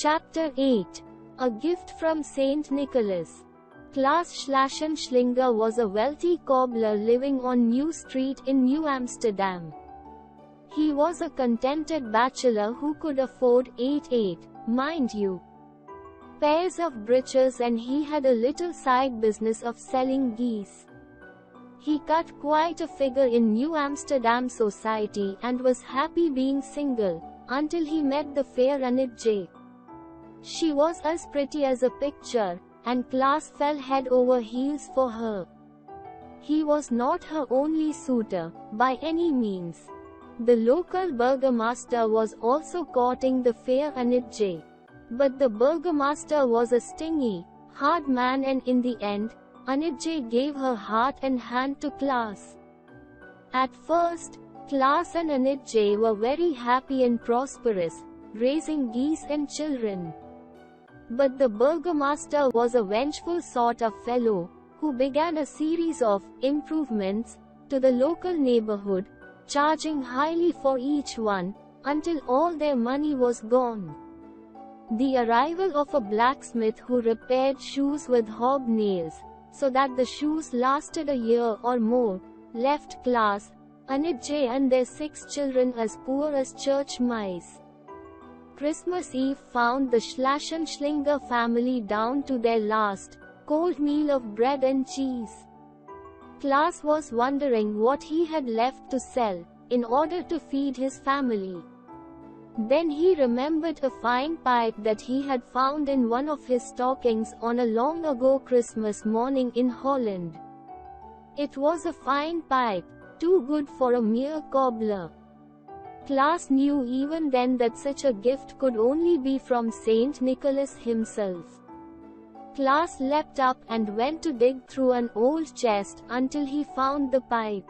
Chapter 8. A Gift from Saint Nicholas. Klaus Schlinger was a wealthy cobbler living on New Street in New Amsterdam. He was a contented bachelor who could afford 8, mind you, pairs of breeches, and he had a little side business of selling geese. He cut quite a figure in New Amsterdam society and was happy being single, until he met the fair Annette J. She was as pretty as a picture, and Klaus fell head over heels for her. He was not her only suitor, by any means. The local burgomaster was also courting the fair Annette J. But the burgomaster was a stingy, hard man, and in the end, Annette J gave her heart and hand to Klaus. At first, Klaus and Annette J were very happy and prosperous, raising geese and children. But the burgomaster was a vengeful sort of fellow, who began a series of improvements to the local neighborhood, charging highly for each one, until all their money was gone. The arrival of a blacksmith who repaired shoes with hobnails, so that the shoes lasted a year or more, left Klaus, Annette J and their 6 children as poor as church mice. Christmas Eve found the Schlinger family down to their last cold meal of bread and cheese. Klaus was wondering what he had left to sell, in order to feed his family. Then he remembered a fine pipe that he had found in one of his stockings on a long ago Christmas morning in Holland. It was a fine pipe, too good for a mere cobbler. Klaus knew even then that such a gift could only be from Saint Nicholas himself. Klaus leapt up and went to dig through an old chest until he found the pipe.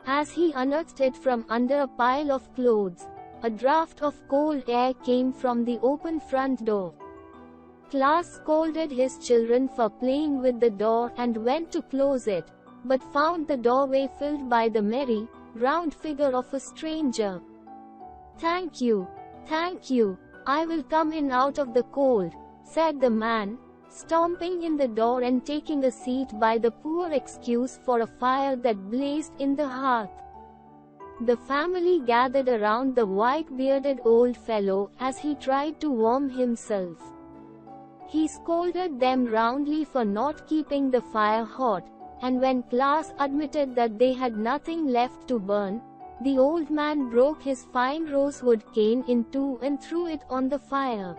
As he unearthed it from under a pile of clothes, a draught of cold air came from the open front door. Klaus scolded his children for playing with the door and went to close it, but found the doorway filled by the merry, round figure of a stranger. Thank you, I will come in out of the cold," said the man, stomping in the door and taking a seat by the poor excuse for a fire that blazed in the hearth. The family gathered around the white-bearded old fellow as he tried to warm himself. He scolded them roundly for not keeping the fire hot, and when Klaus admitted that they had nothing left to burn, the old man broke his fine rosewood cane in two and threw it on the fire.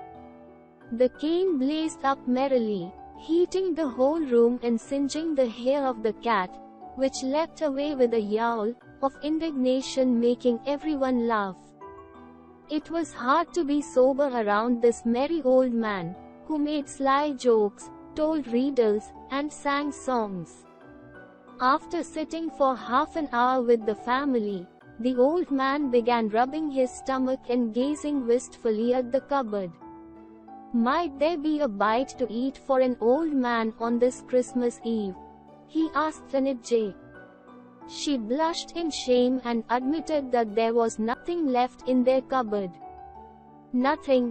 The cane blazed up merrily, heating the whole room and singeing the hair of the cat, which leapt away with a yowl of indignation, making everyone laugh. It was hard to be sober around this merry old man, who made sly jokes, told riddles, and sang songs. After sitting for half an hour with the family, the old man began rubbing his stomach and gazing wistfully at the cupboard. "Might there be a bite to eat for an old man on this Christmas Eve?" he asked Annette J. She blushed in shame and admitted that there was nothing left in their cupboard. "Nothing,"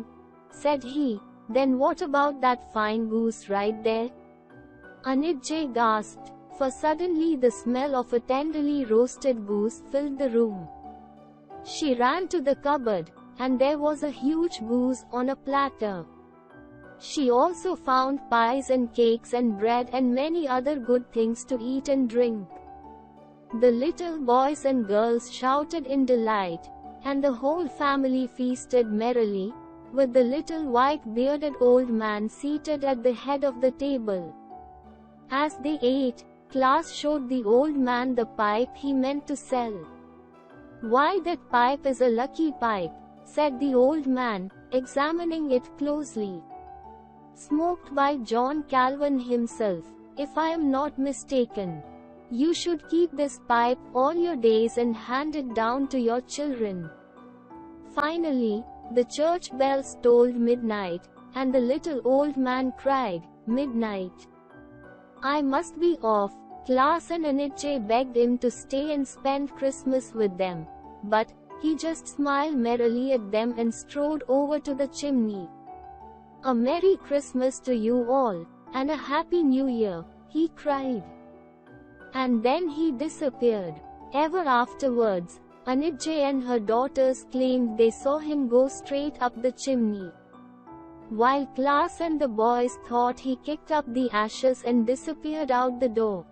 said he. "Then what about that fine goose right there?" Annette J gasped, for suddenly the smell of a tenderly roasted goose filled the room. She ran to the cupboard, and there was a huge goose on a platter. She also found pies and cakes and bread and many other good things to eat and drink. The little boys and girls shouted in delight, and the whole family feasted merrily, with the little white-bearded old man seated at the head of the table. As they ate, Klaus showed the old man the pipe he meant to sell. "Why, that pipe is a lucky pipe," said the old man, examining it closely. "Smoked by John Calvin himself, if I am not mistaken. You should keep this pipe all your days and hand it down to your children." Finally, the church bells tolled midnight, and the little old man cried, "Midnight! I must be off." Klaus and Annette J begged him to stay and spend Christmas with them, but he just smiled merrily at them and strode over to the chimney. "A Merry Christmas to you all, and a Happy New Year," he cried. And then he disappeared. Ever afterwards, Anitjay and her daughters claimed they saw him go straight up the chimney, while Klaas and the boys thought he kicked up the ashes and disappeared out the door.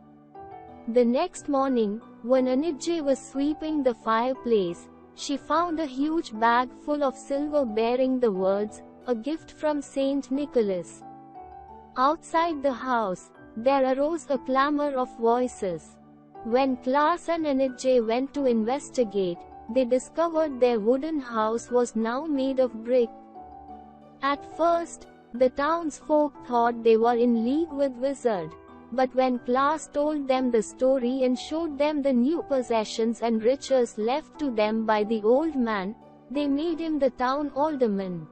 The next morning, when Anitjay was sweeping the fireplace, she found a huge bag full of silver bearing the words, "A gift from Saint Nicholas." Outside the house, there arose a clamor of voices. When Klaas and Anitjay went to investigate, they discovered their wooden house was now made of brick. At first, the townsfolk thought they were in league with wizard. But when Klaas told them the story and showed them the new possessions and riches left to them by the old man, they made him the town alderman.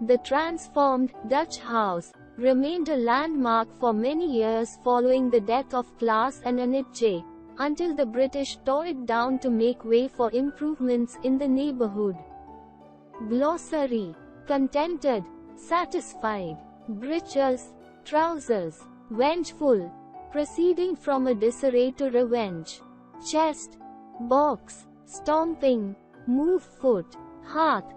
The transformed Dutch house remained a landmark for many years following the death of Klaas and Anitjay, until the British tore it down to make way for improvements in the neighborhood. Glossary: contented, satisfied, breeches, trousers. Vengeful, proceeding from a disarray to revenge. Chest, box, stomping, move foot. Hearth,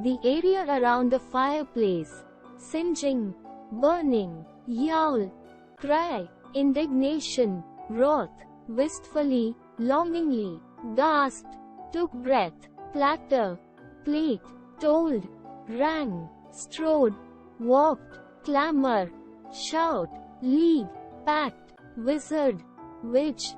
the area around a fireplace. Singeing, burning. Yowl, cry, indignation, wrath. Wistfully, longingly. Gasped, took breath. Platter, plate, told, rang, strode, walked, clamor, shout, league, pact, wizard, witch.